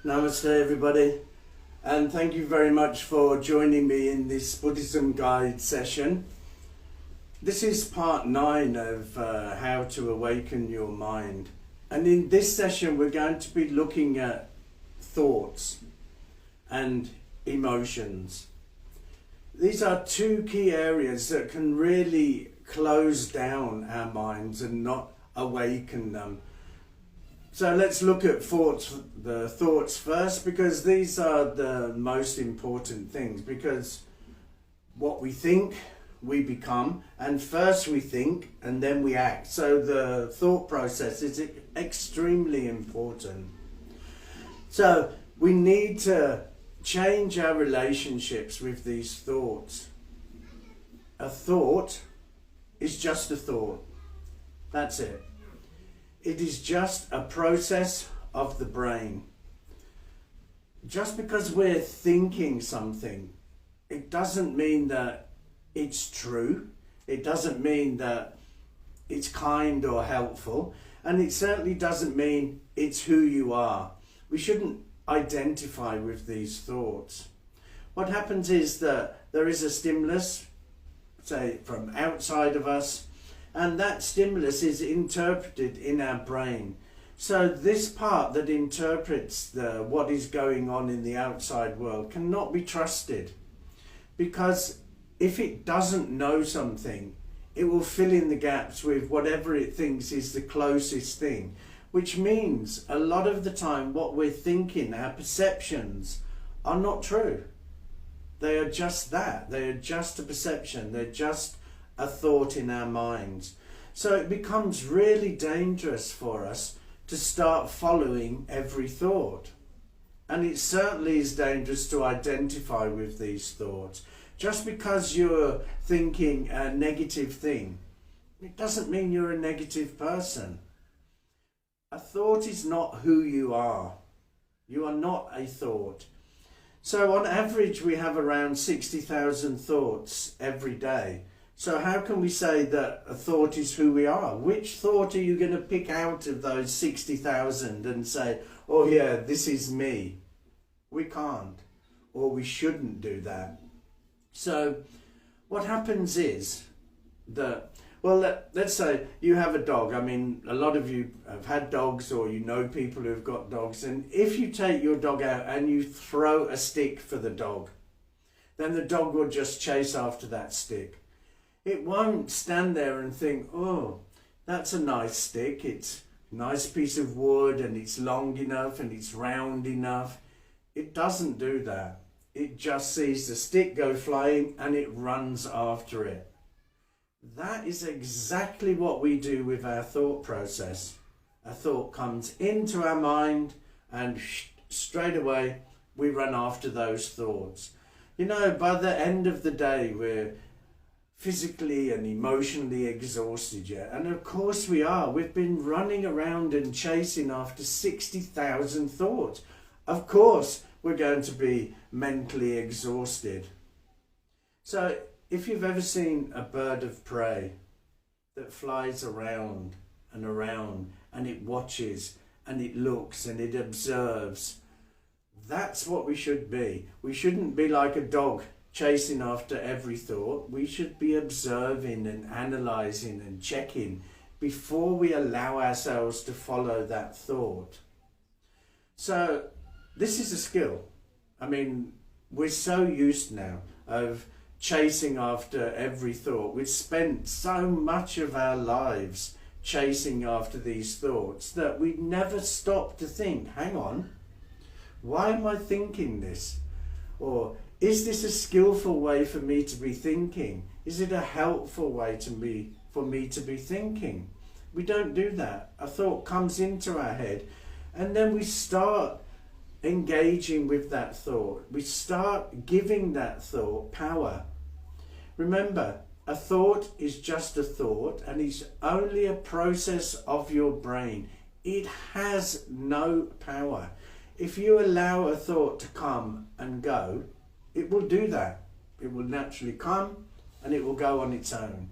Namaste everybody, and thank you very much for joining me in this Buddhism Guide session. This is part 9 of how to awaken your mind, and in this session we're going to be looking at thoughts and emotions. These are two key areas that can really close down our minds and not awaken them. So let's look at the thoughts first, because these are the most important things, because what we think, we become, and first we think and then we act. So the thought process is extremely important. So we need to change our relationships with these thoughts. A thought is just a thought. That's it. It is just a process of the brain. Just because we're thinking something, it doesn't mean that it's true. It doesn't mean that it's kind or helpful. And it certainly doesn't mean it's who you are. We shouldn't identify with these thoughts. What happens is that there is a stimulus, say from outside of us, and that stimulus is interpreted in our brain. So this part that interprets what is going on in the outside world cannot be trusted, because if it doesn't know something, it will fill in the gaps with whatever it thinks is the closest thing, which means a lot of the time what we're thinking, our perceptions, are not true. They are just that. They are just a perception. They're just a thought in our minds. So it becomes really dangerous for us to start following every thought. And it certainly is dangerous to identify with these thoughts. Just because you're thinking a negative thing, it doesn't mean you're a negative person. A thought is not who you are. You are not a thought. So on average we have around 60,000 thoughts every day. So how can we say that a thought is who we are? Which thought are you going to pick out of those 60,000 and say, oh yeah, this is me? We can't, or we shouldn't do that. So what happens is that, well, let's say you have a dog. I mean, a lot of you have had dogs, or you know people who've got dogs. And if you take your dog out and you throw a stick for the dog, then the dog will just chase after that stick. It won't stand there and think, oh, that's a nice stick. It's a nice piece of wood and it's long enough and it's round enough. It doesn't do that. It just sees the stick go flying and it runs after it. That is exactly what we do with our thought process. A thought comes into our mind and straight away we run after those thoughts. You know, by the end of the day, we're physically and emotionally exhausted yet. And of course we are. We've been running around and chasing after 60,000 thoughts. Of course we're going to be mentally exhausted. So if you've ever seen a bird of prey that flies around and around and it watches and it looks and it observes, that's what we should be. We shouldn't be like a dog chasing after every thought. We should be observing and analysing and checking before we allow ourselves to follow that thought. So this is a skill. I mean, we're so used now of chasing after every thought. We've spent so much of our lives chasing after these thoughts that we never stop to think, hang on, why am I thinking this? Or is this a skillful way for me to be thinking? Is it a helpful way for me to be thinking? We don't do that. A thought comes into our head and then we start engaging with that thought. We start giving that thought power. Remember, a thought is just a thought and it's only a process of your brain. It has no power. If you allow a thought to come and go, it will do that. It will naturally come and it will go on its own.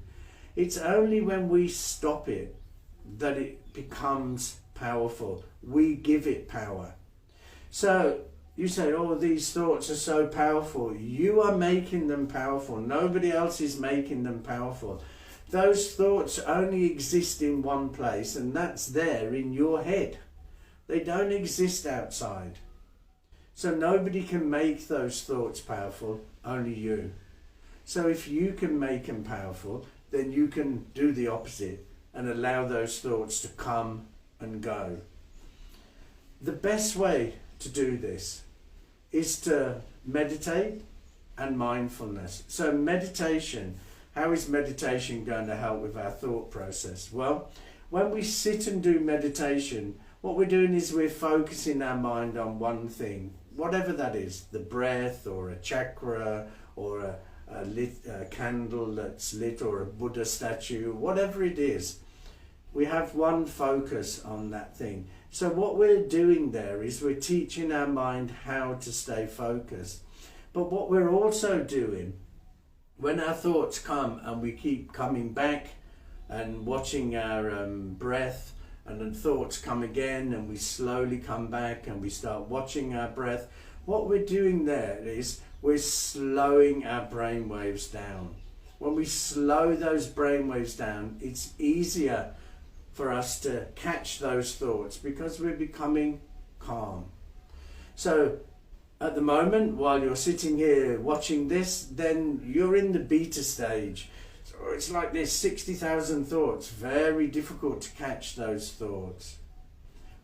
It's only when we stop it that it becomes powerful. We give it power. So you say, oh, these thoughts are so powerful. You are making them powerful. Nobody else is making them powerful. Those thoughts only exist in one place, and that's there in your head. They don't exist outside. So nobody can make those thoughts powerful, only you. So if you can make them powerful, then you can do the opposite and allow those thoughts to come and go. The best way to do this is to meditate and mindfulness. So meditation, how is meditation going to help with our thought process? Well, when we sit and do meditation, what we're doing is we're focusing our mind on one thing, whatever that is, the breath or a chakra or a candle that's lit or a Buddha statue, whatever it is. We have one focus on that thing. So what we're doing there is we're teaching our mind how to stay focused. But what we're also doing, when our thoughts come and we keep coming back and watching our breath, and then thoughts come again and we slowly come back and we start watching our breath, what we're doing there is we're slowing our brain waves down. When we slow those brain waves down, it's easier for us to catch those thoughts because we're becoming calm. So at the moment, while you're sitting here watching this, then you're in the beta stage. So it's like there's 60,000 thoughts, very difficult to catch those thoughts.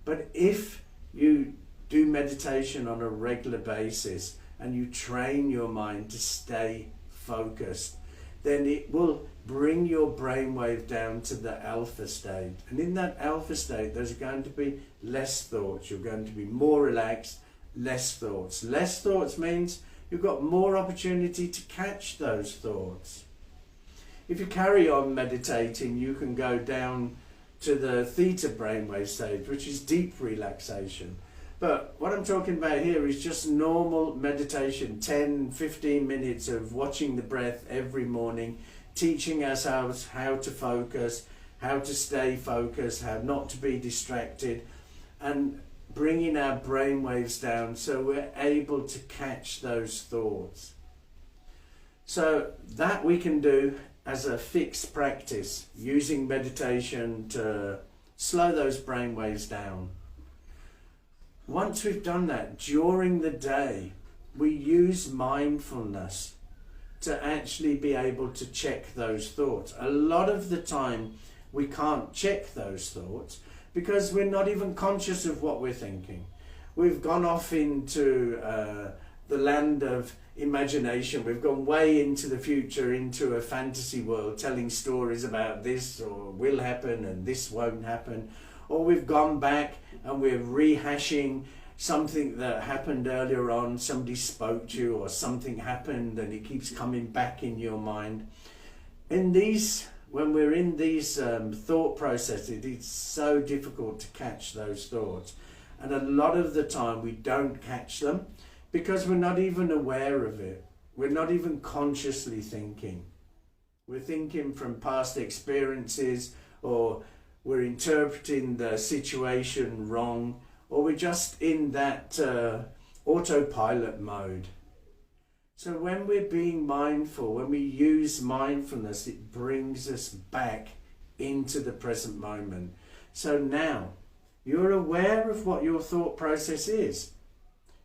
But if you do meditation on a regular basis and you train your mind to stay focused, then it will bring your brainwave down to the alpha state. And in that alpha state, there's going to be less thoughts. You're going to be more relaxed, less thoughts. Less thoughts means you've got more opportunity to catch those thoughts. If you carry on meditating, you can go down to the theta brainwave stage, which is deep relaxation. But what I'm talking about here is just normal meditation, 10, 15 minutes of watching the breath every morning, teaching ourselves how to focus, how to stay focused, how not to be distracted, and bringing our brain waves down so we're able to catch those thoughts. So that we can do as a fixed practice, using meditation to slow those brain waves down. Once we've done that, during the day, we use mindfulness to actually be able to check those thoughts. A lot of the time, we can't check those thoughts because we're not even conscious of what we're thinking. We've gone off into the land of imagination. We've gone way into the future, into a fantasy world, telling stories about this or will happen and this won't happen. Or we've gone back and we're rehashing something that happened earlier on, somebody spoke to you or something happened and it keeps coming back in your mind. When we're in these thought processes, it's so difficult to catch those thoughts. And a lot of the time we don't catch them because we're not even aware of it. We're not even consciously thinking. We're thinking from past experiences, or we're interpreting the situation wrong, or we're just in that autopilot mode. So when we're being mindful, when we use mindfulness, it brings us back into the present moment. So now you're aware of what your thought process is.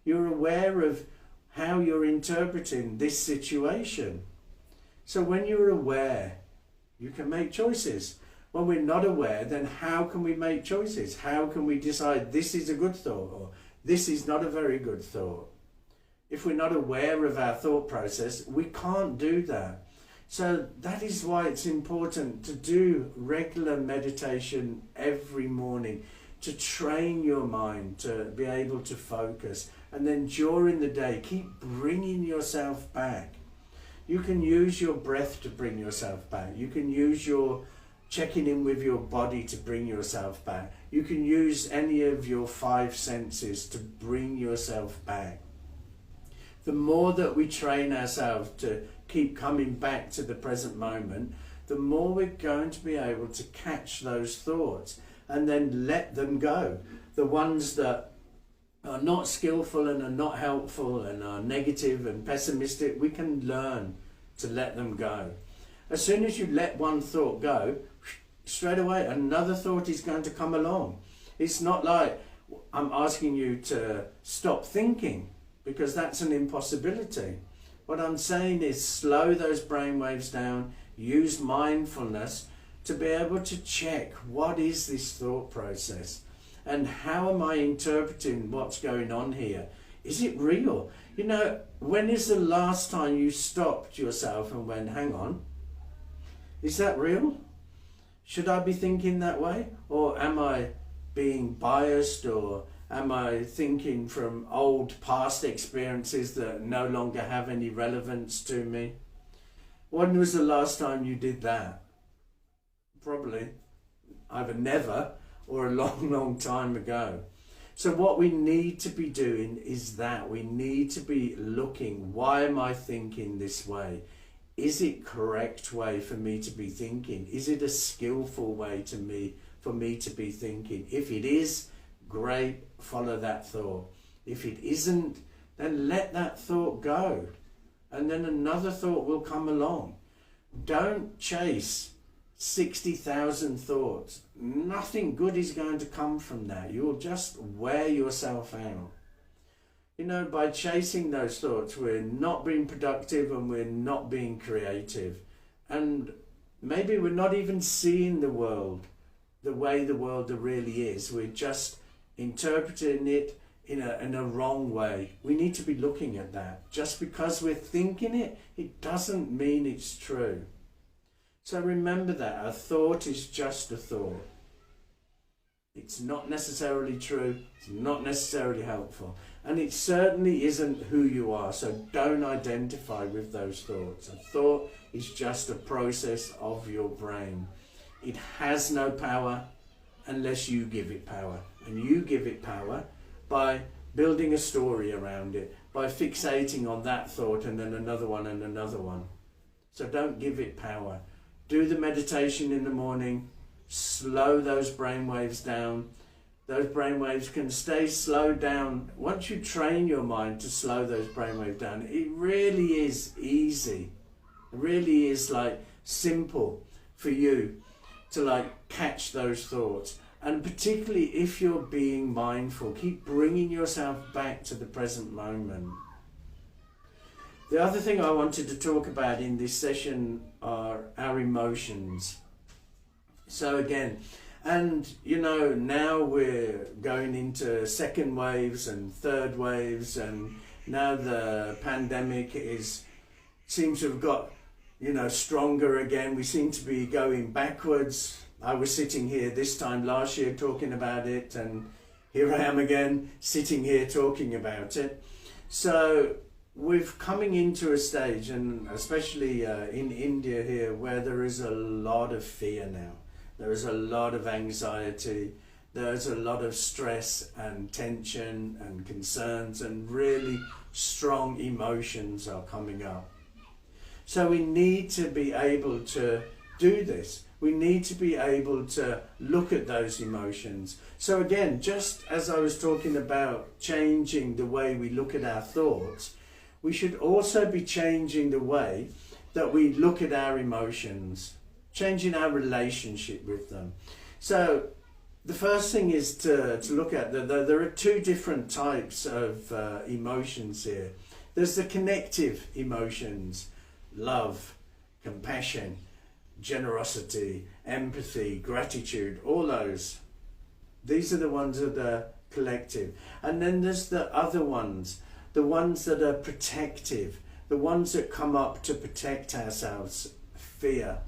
You're aware of how you're interpreting this situation. So when you're aware, you can make choices. When we're not aware, then how can we make choices? How can we decide this is a good thought or this is not a very good thought? If we're not aware of our thought process, we can't do that. So that is why it's important to do regular meditation every morning, to train your mind to be able to focus. And then during the day, keep bringing yourself back. You can use your breath to bring yourself back. You can use your checking in with your body to bring yourself back. You can use any of your 5 senses to bring yourself back. The more that we train ourselves to keep coming back to the present moment, the more we're going to be able to catch those thoughts and then let them go. The ones that are not skillful and are not helpful and are negative and pessimistic, we can learn to let them go. As soon as you let one thought go, straight away another thought is going to come along. It's not like I'm asking you to stop thinking, because that's an impossibility. What I'm saying is slow those brain waves down, use mindfulness to be able to check what is this thought process and how am I interpreting what's going on here. Is it real? You know, when is the last time you stopped yourself and went, hang on, is that real? Should I be thinking that way? Or am I being biased, or am I thinking from old past experiences that no longer have any relevance to me? When was the last time you did that? Probably either never or a long, long time ago. So what we need to be doing is that we need to be looking, why am I thinking this way? Is it correct way for me to be thinking? Is it a skillful way for me to be thinking? If it is, great, follow that thought. If it isn't, then let that thought go. And then another thought will come along. Don't chase 60,000 thoughts. Nothing good is going to come from that. You'll just wear yourself out. You know, by chasing those thoughts, we're not being productive and we're not being creative. And maybe we're not even seeing the world the way the world really is. We're just interpreting it in a wrong way. We need to be looking at that. Just because we're thinking it, it doesn't mean it's true. So remember that a thought is just a thought. It's not necessarily true, it's not necessarily helpful, and it certainly isn't who you are, so don't identify with those thoughts. A thought is just a process of your brain. It has no power unless you give it power, and you give it power by building a story around it, by fixating on that thought and then another one and another one. So don't give it power. Do the meditation in the morning, slow those brain waves down. Those brain waves can stay slowed down. Once you train your mind to slow those brain waves down, it really is easy. It really is like simple for you to like catch those thoughts. And particularly if you're being mindful, keep bringing yourself back to the present moment. The other thing I wanted to talk about in this session are our emotions. So again, and you know, now we're going into second waves and third waves, and now the pandemic seems to have got, you know, stronger again. We seem to be going backwards. I was sitting here this time last year talking about it, and here I am again sitting here talking about it. So we're coming into a stage, and especially in India here, where there is a lot of fear now. There is a lot of anxiety. There's a lot of stress and tension and concerns, and really strong emotions are coming up. So we need to be able to do this. We need to be able to look at those emotions. So again, just as I was talking about changing the way we look at our thoughts, we should also be changing the way that we look at our emotions, changing our relationship with them. So the first thing is to look at there are two different types of emotions here. There's the connective emotions, love, compassion, generosity, empathy, gratitude, all those. These are the ones that are collective. And then there's the other ones, the ones that are protective, the ones that come up to protect ourselves, fear,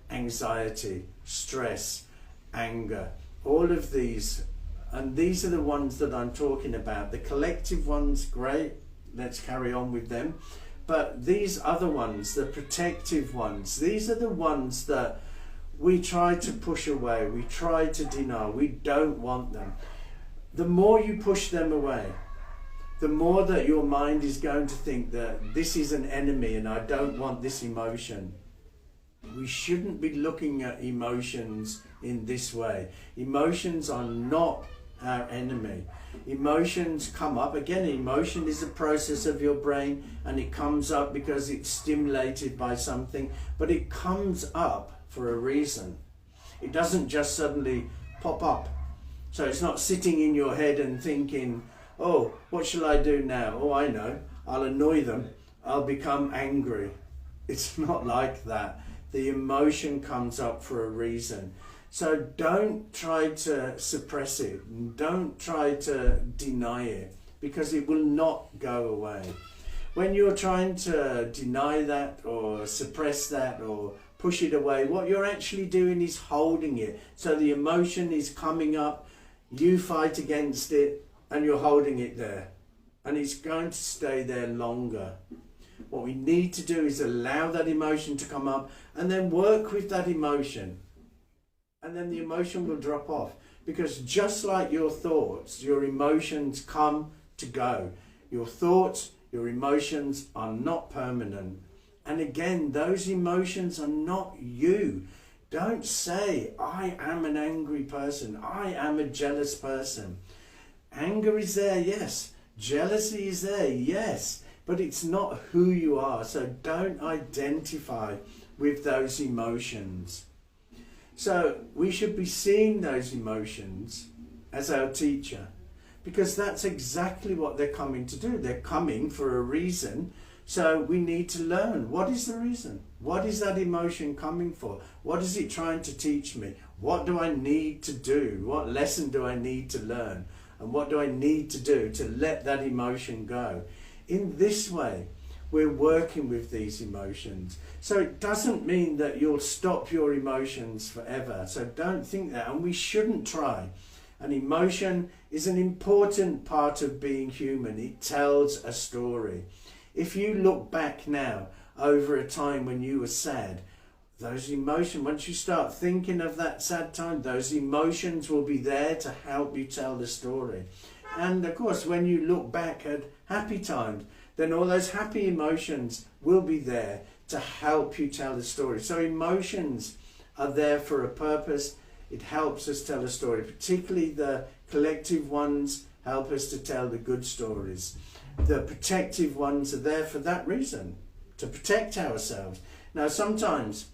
anxiety, stress, anger, all of these. And these are the ones that I'm talking about. The collective ones, great, let's carry on with them. But these other ones, the protective ones, these are the ones that we try to push away, we try to deny, we don't want them. The more you push them away, the more that your mind is going to think that this is an enemy and I don't want this emotion. We shouldn't be looking at emotions in this way. Emotions are not our enemy. Emotions come up. Again, emotion is a process of your brain, and it comes up because it's stimulated by something, but it comes up for a reason. It doesn't just suddenly pop up. So it's not sitting in your head and thinking, oh, what shall I do now? Oh, I know, I'll annoy them, I'll become angry. It's not like that. The emotion comes up for a reason. So don't try to suppress it, and don't try to deny it, because it will not go away. When you're trying to deny that or suppress that or push it away, what you're actually doing is holding it. So the emotion is coming up, you fight against it, and you're holding it there. And it's going to stay there longer. What we need to do is allow that emotion to come up and then work with that emotion. And then the emotion will drop off. Because just like your thoughts, your emotions come to go. Your thoughts, your emotions are not permanent. And again, those emotions are not you. Don't say, I am an angry person. I am a jealous person. Anger is there, yes. Jealousy is there, yes. But it's not who you are. So don't identify with those emotions. So we should be seeing those emotions as our teacher, because that's exactly what they're coming to do. They're coming for a reason. So we need to learn, what is the reason? What is that emotion coming for? What is it trying to teach me? What do I need to do? What lesson do I need to learn? And what do I need to do to let that emotion go? In this way, we're working with these emotions. So it doesn't mean that you'll stop your emotions forever. So don't think that, and we shouldn't try. An emotion is an important part of being human. It tells a story. If you look back now over a time when you were sad, those emotions, once you start thinking of that sad time, those emotions will be there to help you tell the story. And of course, when you look back at happy times, then all those happy emotions will be there to help you tell the story. So emotions are there for a purpose. It helps us tell a story, particularly the collective ones help us to tell the good stories. The protective ones are there for that reason, to protect ourselves. Now sometimes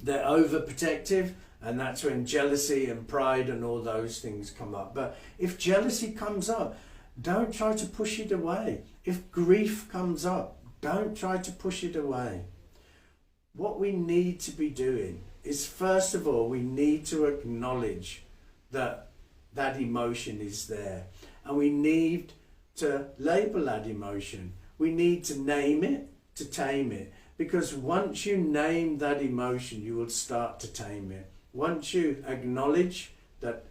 they're overprotective, and that's when jealousy and pride and all those things come up. But if jealousy comes up, don't try to push it away. If grief comes up, don't try to push it away. What we need to be doing is, first of all, we need to acknowledge that that emotion is there. And we need to label that emotion. We need to name it, to tame it. Because once you name that emotion, you will start to tame it. Once you acknowledge that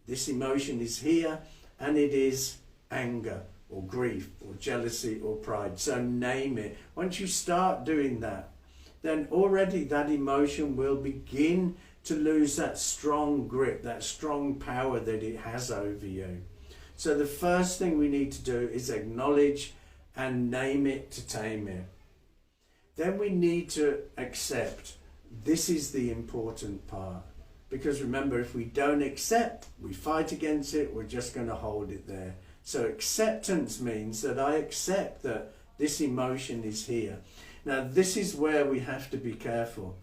this emotion is here, and it is anger or grief or jealousy or pride. So name it. Once you start doing that, then already that emotion will begin to lose that strong grip, that strong power that it has over you. So the first thing we need to do is acknowledge and name it to tame it. Then we need to accept. This is the important part. Because remember, if we don't accept, we fight against it, we're just going to hold it there. So acceptance means that I accept that this emotion is here. Now this is where we have to be careful.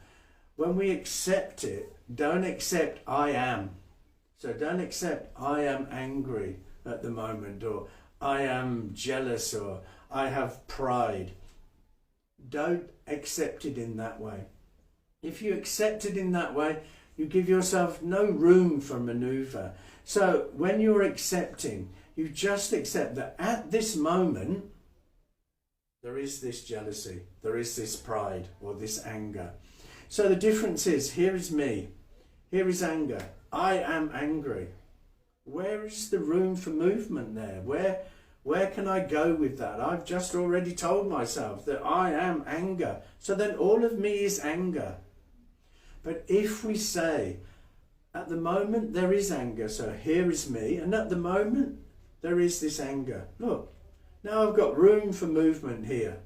When we accept it, don't accept I am. So don't accept I am angry at the moment, or I am jealous, or I have pride. Don't accept it in that way. If you accept it in that way, you give yourself no room for maneuver. So when you're accepting, you just accept that at this moment, there is this jealousy, there is this pride or this anger. So the difference is, here is me, here is anger. I am angry. Where is the room for movement there? Where can I go with that? I've just already told myself that I am anger. So then all of me is anger. But if we say, at the moment there is anger, so here is me, and at the moment there is this anger. Look, now I've got room for movement here.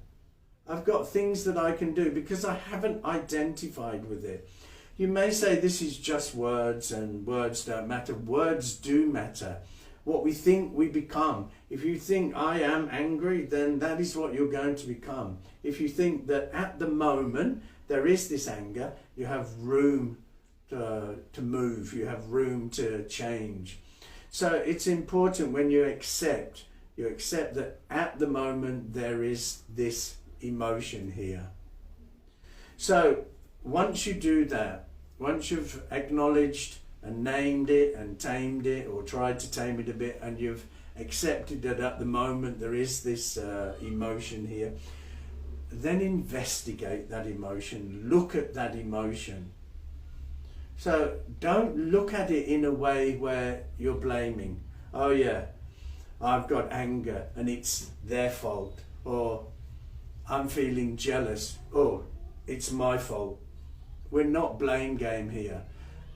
I've got things that I can do because I haven't identified with it. You may say this is just words and words don't matter. Words do matter. What we think we become. If you think I am angry, then that is what you're going to become. If you think that at the moment there is this anger, you have room to move, you have room to change. So it's important when you accept that at the moment there is this emotion here. So once you do that, once you've acknowledged and named it and tamed it, or tried to tame it a bit, and you've accepted that at the moment there is this emotion here, then investigate that emotion, look at that emotion. So don't look at it in a way where you're blaming. Oh yeah, I've got anger and it's their fault. Or I'm feeling jealous. Oh, it's my fault. We're not blame game here.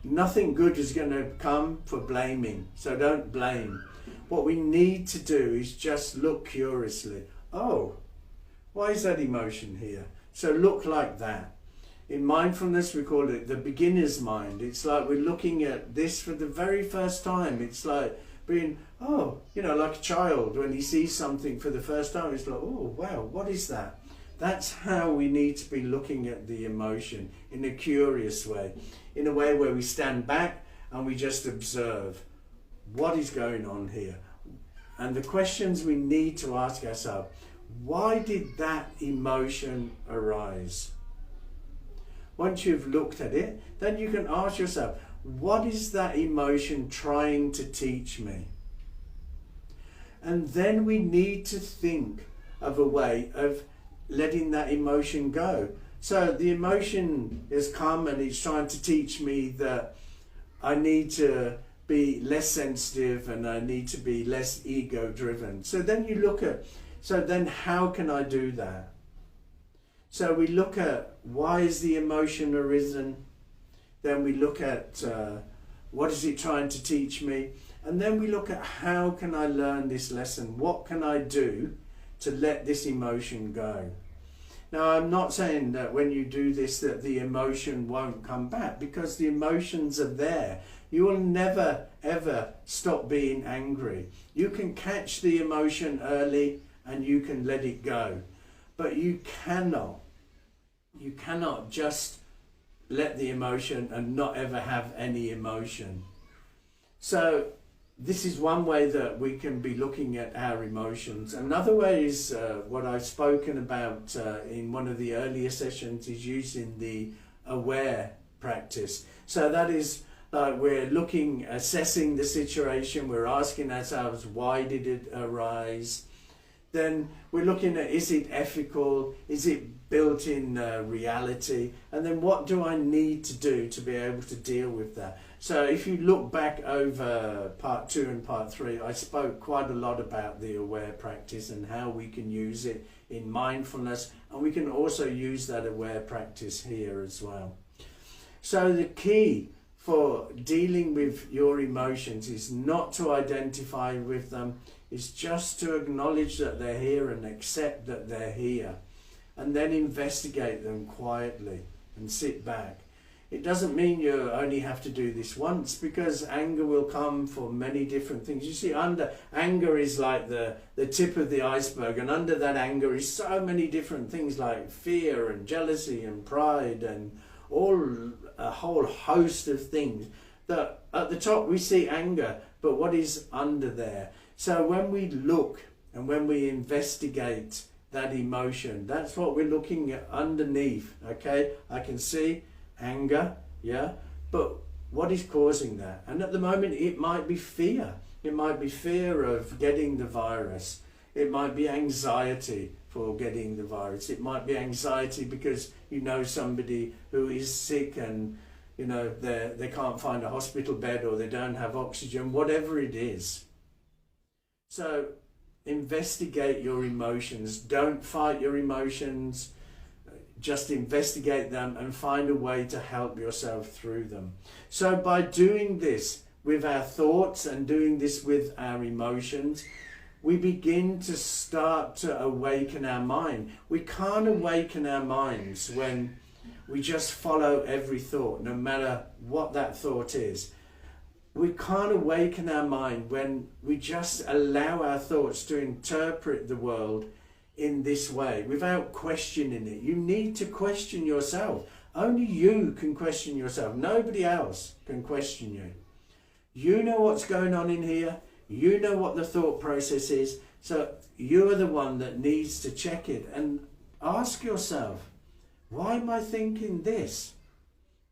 Nothing good is going to come for blaming. So don't blame. What we need to do is just look curiously. Oh, why is that emotion here? So look like that. In mindfulness, we call it the beginner's mind. It's like we're looking at this for the very first time. It's like being, like a child when he sees something for the first time. It's like, oh, wow, what is that? That's how we need to be looking at the emotion, in a curious way, in a way where we stand back and we just observe what is going on here. And the questions we need to ask ourselves: why did that emotion arise? Once you've looked at it, then you can ask yourself, what is that emotion trying to teach me? And then we need to think of a way of letting that emotion go. So the emotion has come and it's trying to teach me that I need to be less sensitive and I need to be less ego driven. So then you look at, so then how can I do that? So we look at, why is the emotion arisen? Then we look at what is it trying to teach me? And then we look at, how can I learn this lesson? What can I do to let this emotion go? Now, I'm not saying that when you do this that the emotion won't come back, because the emotions are there. You will never ever stop being angry. You can catch the emotion early and you can let it go. But you cannot just let the emotion and not ever have any emotion. So this is one way that we can be looking at our emotions. Another way is what I've spoken about in one of the earlier sessions, is using the aware practice. So that is we're assessing the situation, we're asking ourselves, why did it arise? Then we're looking at, is it ethical? Is it built in reality? And then what do I need to do to be able to deal with that? So if you look back over part 2 and part 3, I spoke quite a lot about the aware practice and how we can use it in mindfulness, and we can also use that aware practice here as well. So the key for dealing with your emotions is not to identify with them, is just to acknowledge that they're here and accept that they're here, and then investigate them quietly and sit back. It doesn't mean you only have to do this once, because anger will come for many different things. You see, anger is like the tip of the iceberg, and under that anger is so many different things like fear and jealousy and pride and a whole host of things. That at the top we see anger, but what is under there? So when we look and when we investigate that emotion, that's what we're looking at underneath. Okay, I can see anger, yeah, but what is causing that? And at the moment it might be fear. It might be fear of getting the virus. It might be anxiety for getting the virus. It might be anxiety because you know somebody who is sick and they can't find a hospital bed, or they don't have oxygen, whatever it is. So investigate your emotions. Don't fight your emotions. Just investigate them and find a way to help yourself through them. So by doing this with our thoughts and doing this with our emotions, we begin to start to awaken our mind. We can't awaken our minds when we just follow every thought, no matter what that thought is. We can't awaken our mind when we just allow our thoughts to interpret the world in this way without questioning it. You need to question yourself. Only you can question yourself. Nobody else can question you. You know what's going on in here. You know what the thought process is. So you're the one that needs to check it and ask yourself, why am I thinking this?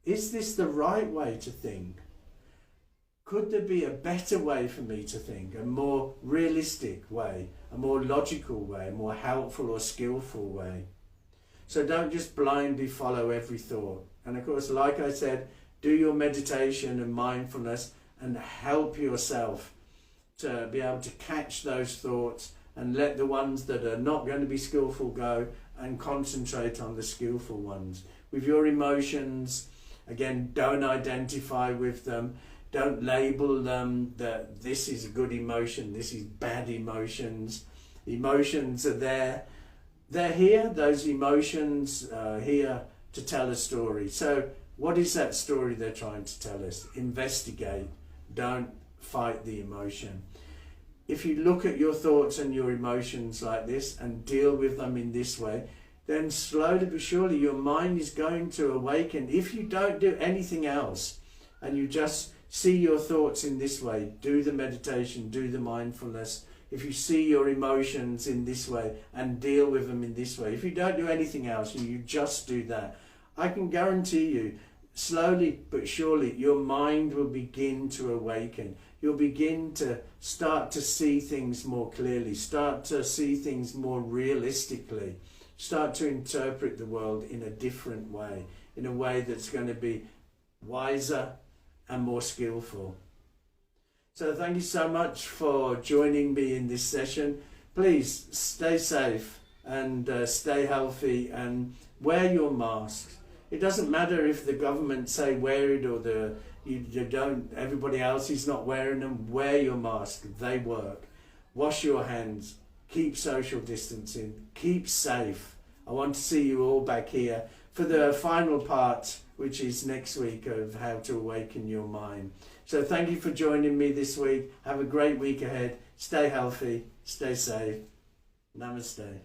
Is this the right way to think? Could there be a better way for me to think, a more realistic way, a more logical way, a more helpful or skillful way? So don't just blindly follow every thought. And of course, like I said, do your meditation and mindfulness and help yourself to be able to catch those thoughts and let the ones that are not going to be skillful go and concentrate on the skillful ones. With your emotions, again, don't identify with them. Don't label them that this is a good emotion, this is bad emotions. Emotions are there. They're here, those emotions are here to tell a story. So what is that story they're trying to tell us? Investigate. Don't fight the emotion. If you look at your thoughts and your emotions like this and deal with them in this way, then slowly but surely your mind is going to awaken. If you don't do anything else and you just see your thoughts in this way, do the meditation, do the mindfulness. If you see your emotions in this way and deal with them in this way, if you don't do anything else and you just do that, I can guarantee you, slowly but surely, your mind will begin to awaken. You'll begin to start to see things more clearly, start to see things more realistically, start to interpret the world in a different way, in a way that's going to be wiser and more skillful. So thank you so much for joining me in this session. Please stay safe and stay healthy and wear your masks. It doesn't matter if the government say wear it or you don't, everybody else is not wearing them. Wear your mask, they work. Wash your hands, keep social distancing, keep safe. I want to see you all back here for the final part, which is next week, of how to awaken your mind. So thank you for joining me this week. Have a great week ahead. Stay healthy, stay safe. Namaste.